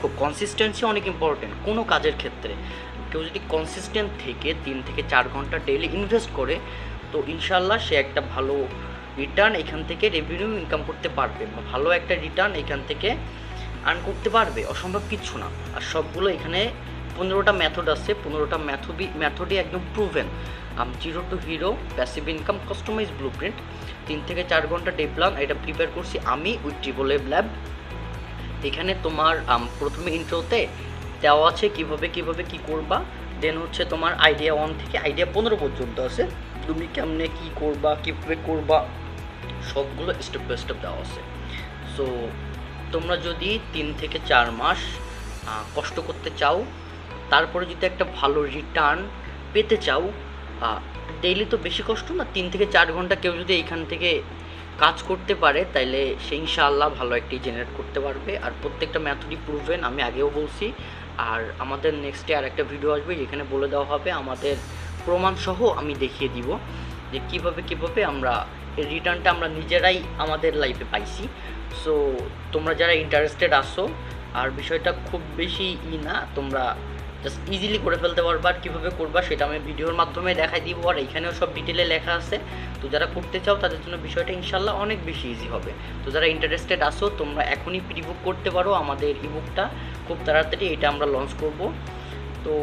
খুব কনসিস্টেন্সি অনেক ইম্পর্টেন্ট কোনো কাজের ক্ষেত্রে। কেউ যদি কনসিস্টেন্ট থেকে 3 থেকে 4 ঘন্টা ডেইলি ইনভেস্ট করে, তো ইনশাল্লাহ সে একটা ভালো রিটার্ন এখান থেকে রেভিনিউ ইনকাম করতে পারবে, বা ভালো একটা রিটার্ন এখান থেকে আর্ন করতে পারবে। অসম্ভব কিচ্ছু না। আর সবগুলো এখানে 15টা মেথড আছে, 15টা মেথডই একদম proven. Zero to hero passive income customize blueprint 3 থেকে 4 ঘন্টা ডে প্ল্যান, এটা প্রিপেয়ার করছি আমি উইথ ট্রিপল এ ল্যাব। এখানে তোমার প্রথমে ইন্ট্রোতে দেওয়া আছে কীভাবে কী করবা, দেন হচ্ছে তোমার আইডিয়া 1 থেকে আইডিয়া 15 পর্যন্ত আছে, তুমি কেমনে কী করবা, কীভাবে করবা, সবগুলো স্টেপ বাই স্টেপ দেওয়া আছে। সো তোমরা যদি 3 থেকে 4 মাস কষ্ট করতে চাও, তারপরে যদি একটা ভালো রিটার্ন পেতে চাও, ডেইলি তো বেশি কষ্ট না, 3 থেকে 4 ঘন্টা কেউ যদি এইখান থেকে কাজ করতে পারে, তাইলে সে ইনশাআল্লাহ ভালো একটি জেনারেট করতে পারবে। আর প্রত্যেকটা মেথডই প্রুভেন, আমি আগেও বলছি। আর আমাদের নেক্সটে আর একটা ভিডিও আসবে যেখানে বলে দেওয়া হবে আমাদের প্রমাণসহ, আমি দেখিয়ে দিব যে কীভাবে আমরা এই রিটার্নটা আমরা নিজেরাই আমাদের লাইফে পাইছি। সো তোমরা যারা ইন্টারেস্টেড আসো, আর বিষয়টা খুব বেশি না, তোমরা জাস্ট ইজিলি করে ফেলতে পারবা। আর কীভাবে করবা সেটা আমি ভিডিওর মাধ্যমে দেখাই দিব, আর এইখানেও সব ডিটেলে লেখা আছে। তো যারা করতে চাও তাদের জন্য বিষয়টা ইনশাল্লাহ অনেক বেশি ইজি হবে। তো যারা ইন্টারেস্টেড আসো, তোমরা এখনই প্রি বুক করতে পারো আমাদের ইবুকটা, খুব তাড়াতাড়ি এটা আমরা লঞ্চ করব। তো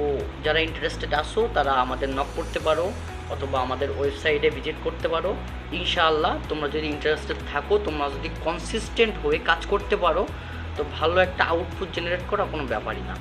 যারা ইন্টারেস্টেড আসো তারা আমাদের নক করতে পারো, অথবা আমাদের ওয়েবসাইটে ভিজিট করতে পারো। ইনশাআল্লাহ তোমরা যদি ইন্টারেস্টেড থাকো, তোমরা যদি কনসিস্টেন্ট হয়ে কাজ করতে পারো, তো ভালো একটা আউটপুট জেনারেট করা কোনো ব্যাপারই না।